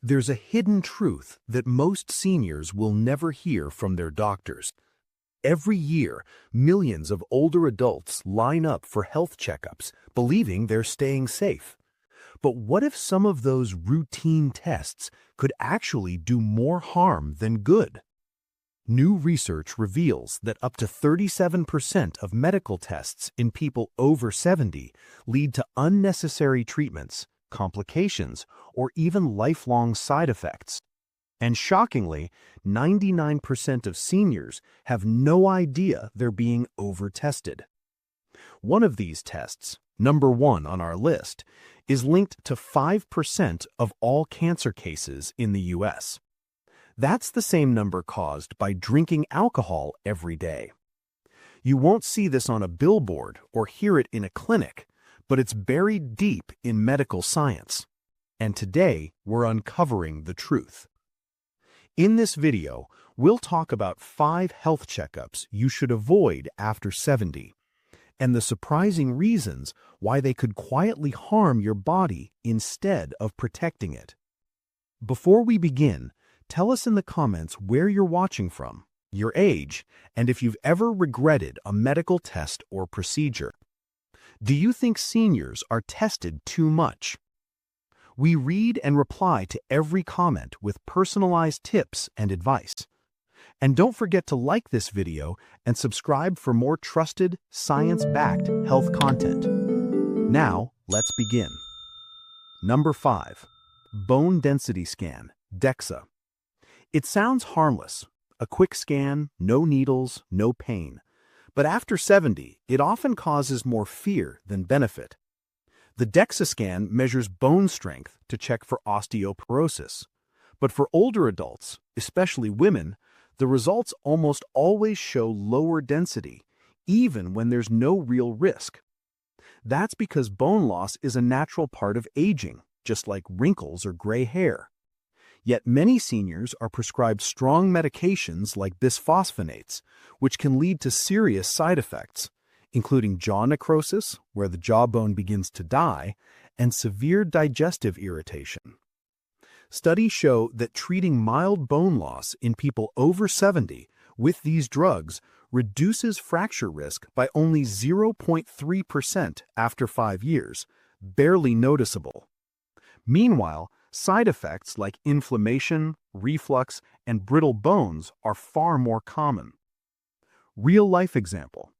There's a hidden truth that most seniors will never hear from their doctors. Every year, millions of older adults line up for health checkups, believing they're staying safe. But what if some of those routine tests could actually do more harm than good? New research reveals that up to 37% of medical tests in people over 70 lead to unnecessary treatments, complications, or even lifelong side effects. And shockingly, 99% of seniors have no idea they're being over-tested. One of these tests, number 1 on our list, is linked to 5% of all cancer cases in the U.S. That's the same number caused by drinking alcohol every day. You won't see this on a billboard or hear it in a clinic, but it's buried deep in medical science. And today, we're uncovering the truth. In this video, we'll talk about 5 health checkups you should avoid after 70, and the surprising reasons why they could quietly harm your body instead of protecting it. Before we begin, tell us in the comments where you're watching from, your age, and if you've ever regretted a medical test or procedure. Do you think seniors are tested too much? We read and reply to every comment with personalized tips and advice. And don't forget to like this video and subscribe for more trusted, science-backed health content. Now, let's begin. Number 5. Bone Density Scan, DEXA. It sounds harmless. A quick scan, no needles, no pain. But after 70, it often causes more fear than benefit. The DEXA scan measures bone strength to check for osteoporosis. But for older adults, especially women, the results almost always show lower density, even when there's no real risk. That's because bone loss is a natural part of aging, just like wrinkles or gray hair. Yet many seniors are prescribed strong medications like bisphosphonates, which can lead to serious side effects, including jaw necrosis, where the jawbone begins to die, and severe digestive irritation. Studies show that treating mild bone loss in people over 70 with these drugs reduces fracture risk by only 0.3% after 5 years, barely noticeable. Meanwhile, side effects like inflammation, reflux, and brittle bones are far more common. Real-life example.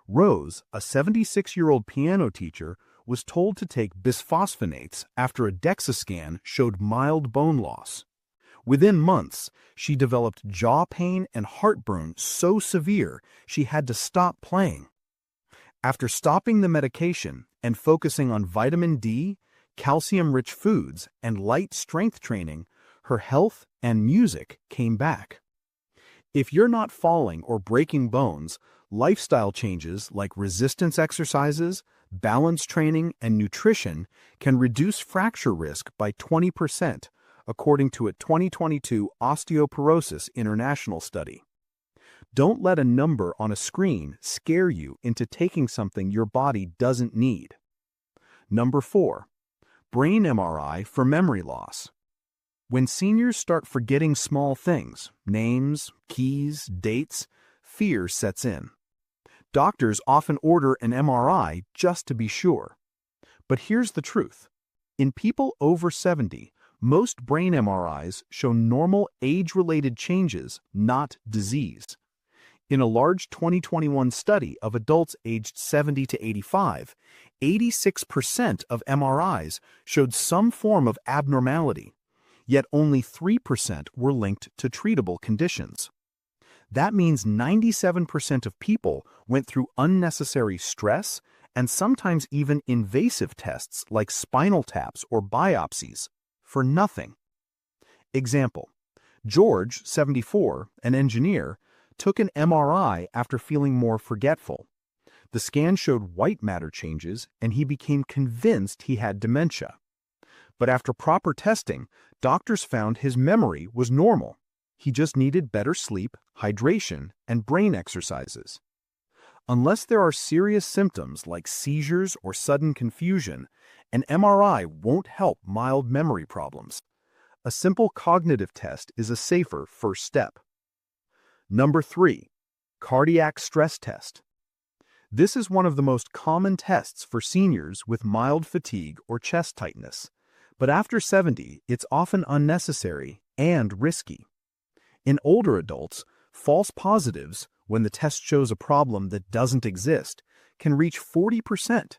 Rose, a 76-year-old piano teacher, was told to take bisphosphonates after a DEXA scan showed mild bone loss. Within months, she developed jaw pain and heartburn so severe she had to stop playing. After stopping the medication and focusing on vitamin D, calcium-rich foods, and light strength training, her health and music came back. If you're not falling or breaking bones, lifestyle changes like resistance exercises, balance training, and nutrition can reduce fracture risk by 20%, according to a 2022 Osteoporosis International study. Don't let a number on a screen scare you into taking something your body doesn't need. Number 4. Brain MRI for memory loss. When seniors start forgetting small things, names, keys, dates, fear sets in. Doctors often order an MRI just to be sure. But here's the truth. In people over 70, most brain MRIs show normal age-related changes, not disease. In a large 2021 study of adults aged 70 to 85, 86% of MRIs showed some form of abnormality, yet only 3% were linked to treatable conditions. That means 97% of people went through unnecessary stress and sometimes even invasive tests like spinal taps or biopsies for nothing. Example: George, 74, an engineer, took an MRI after feeling more forgetful. The scan showed white matter changes, and he became convinced he had dementia. But after proper testing, doctors found his memory was normal. He just needed better sleep, hydration, and brain exercises. Unless there are serious symptoms like seizures or sudden confusion, an MRI won't help mild memory problems. a simple cognitive test is a safer first step. Number 3. Cardiac stress test. This is one of the most common tests for seniors with mild fatigue or chest tightness, but after 70, it's often unnecessary and risky. In older adults, false positives, when the test shows a problem that doesn't exist, can reach 40%.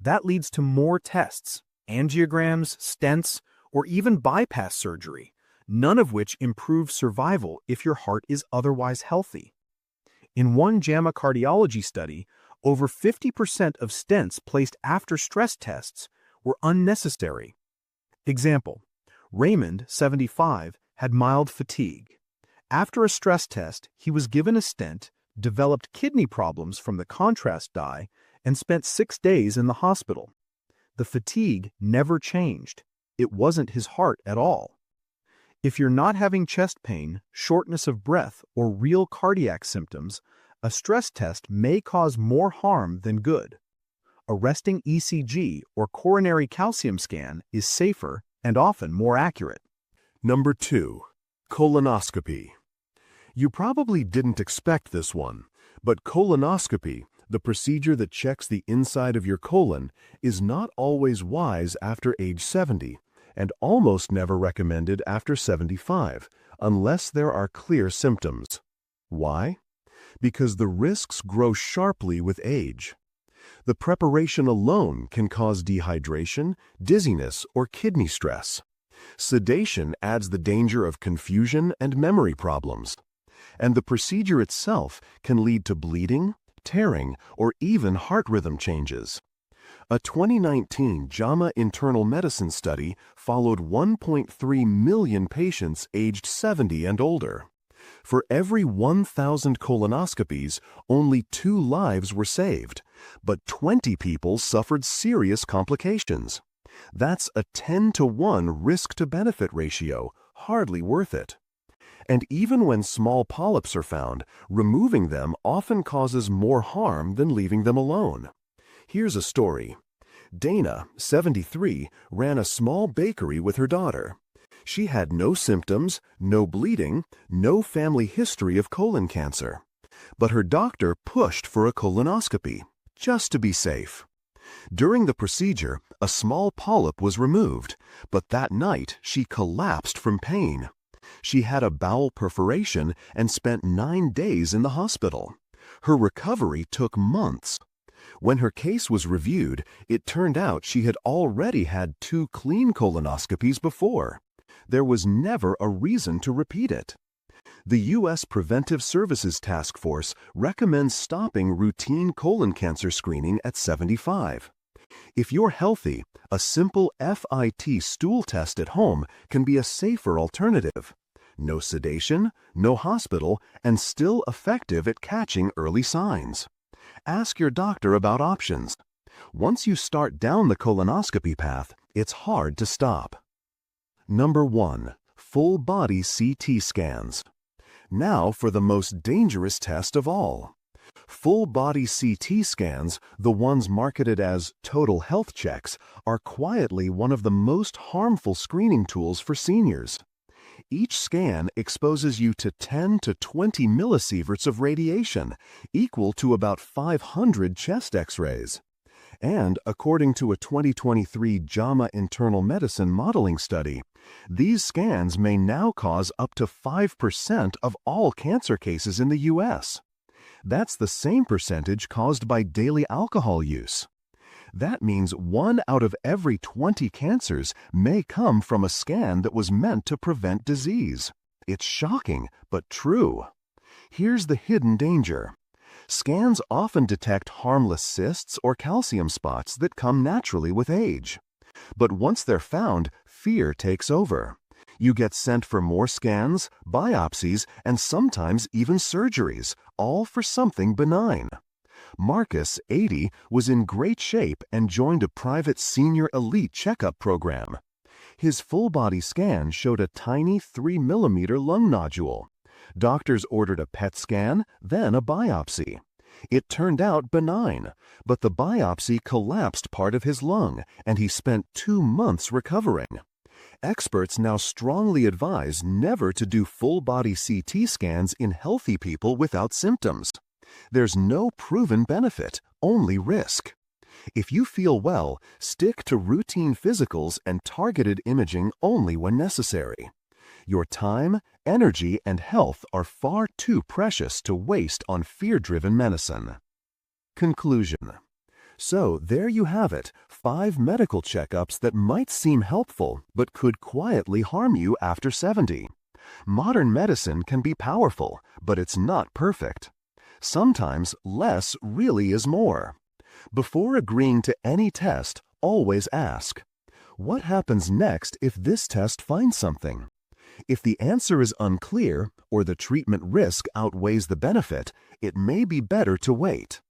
That leads to more tests, angiograms, stents, or even bypass surgery, none of which improve survival if your heart is otherwise healthy. In one JAMA cardiology study, over 50% of stents placed after stress tests were unnecessary. Example: Raymond, 75, had mild fatigue. After a stress test, he was given a stent, developed kidney problems from the contrast dye, and spent 6 days in the hospital. The fatigue never changed. It wasn't his heart at all. If you're not having chest pain, shortness of breath, or real cardiac symptoms, a stress test may cause more harm than good. A resting ECG or coronary calcium scan is safer and often more accurate. Number 2. Colonoscopy. You probably didn't expect this one, but colonoscopy, the procedure that checks the inside of your colon, is not always wise after age 70, and almost never recommended after 75, unless there are clear symptoms. Why? Because the risks grow sharply with age. The preparation alone can cause dehydration, dizziness, or kidney stress. Sedation adds the danger of confusion and memory problems. And the procedure itself can lead to bleeding, tearing, or even heart rhythm changes. A 2019 JAMA internal medicine study followed 1.3 million patients aged 70 and older. For every 1,000 colonoscopies, only 2 lives were saved, but 20 people suffered serious complications. That's a 10-to-1 risk-to-benefit ratio, hardly worth it. And even when small polyps are found, removing them often causes more harm than leaving them alone. Here's a story. Dana, 73, ran a small bakery with her daughter. She had no symptoms, no bleeding, no family history of colon cancer. But her doctor pushed for a colonoscopy, just to be safe. During the procedure, a small polyp was removed, but that night she collapsed from pain. She had a bowel perforation and spent 9 days in the hospital. Her recovery took months. When her case was reviewed, it turned out she had already had 2 clean colonoscopies before. There was never a reason to repeat it. The U.S. Preventive Services Task Force recommends stopping routine colon cancer screening at 75. If you're healthy, a simple FIT stool test at home can be a safer alternative. No sedation, no hospital, and still effective at catching early signs. Ask your doctor about options. Once you start down the colonoscopy path, it's hard to stop. Number 1. Full body CT scans. Now for the most dangerous test of all. Full body CT scans, the ones marketed as total health checks, are quietly one of the most harmful screening tools for seniors. Each scan exposes you to 10 to 20 millisieverts of radiation, equal to about 500 chest X-rays. And according to a 2023 JAMA internal medicine modeling study, these scans may now cause up to 5% of all cancer cases in the U.S. That's the same percentage caused by daily alcohol use. That means 1 out of every 20 cancers may come from a scan that was meant to prevent disease. It's shocking, but true. Here's the hidden danger. Scans often detect harmless cysts or calcium spots that come naturally with age. But once they're found, fear takes over. You get sent for more scans, biopsies, and sometimes even surgeries, all for something benign. Marcus, 80, was in great shape and joined a private senior elite checkup program. His full-body scan showed a tiny 3-millimeter lung nodule. Doctors ordered a PET scan, then a biopsy. It turned out benign, but the biopsy collapsed part of his lung, and he spent 2 months recovering. Experts now strongly advise never to do full-body CT scans in healthy people without symptoms. There's no proven benefit, only risk. If you feel well, stick to routine physicals and targeted imaging only when necessary. Your time, energy, and health are far too precious to waste on fear-driven medicine. Conclusion. So there you have it, 5 medical checkups that might seem helpful but could quietly harm you after 70. Modern medicine can be powerful, but it's not perfect. Sometimes less really is more. Before agreeing to any test, always ask, what happens next if this test finds something? If the answer is unclear or the treatment risk outweighs the benefit, it may be better to wait.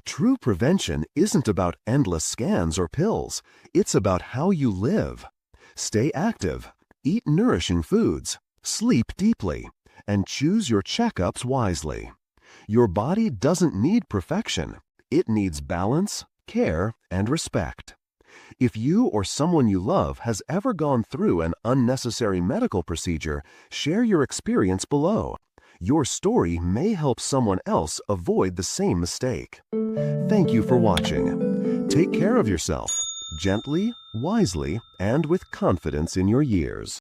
True prevention isn't about endless scans or pills. It's about how you live. Stay active, eat nourishing foods, sleep deeply, and choose your checkups wisely. Your body doesn't need perfection. It needs balance, care, and respect. If you or someone you love has ever gone through an unnecessary medical procedure, share your experience below. Your story may help someone else avoid the same mistake. Thank you for watching. Take care of yourself, gently, wisely, and with confidence in your years.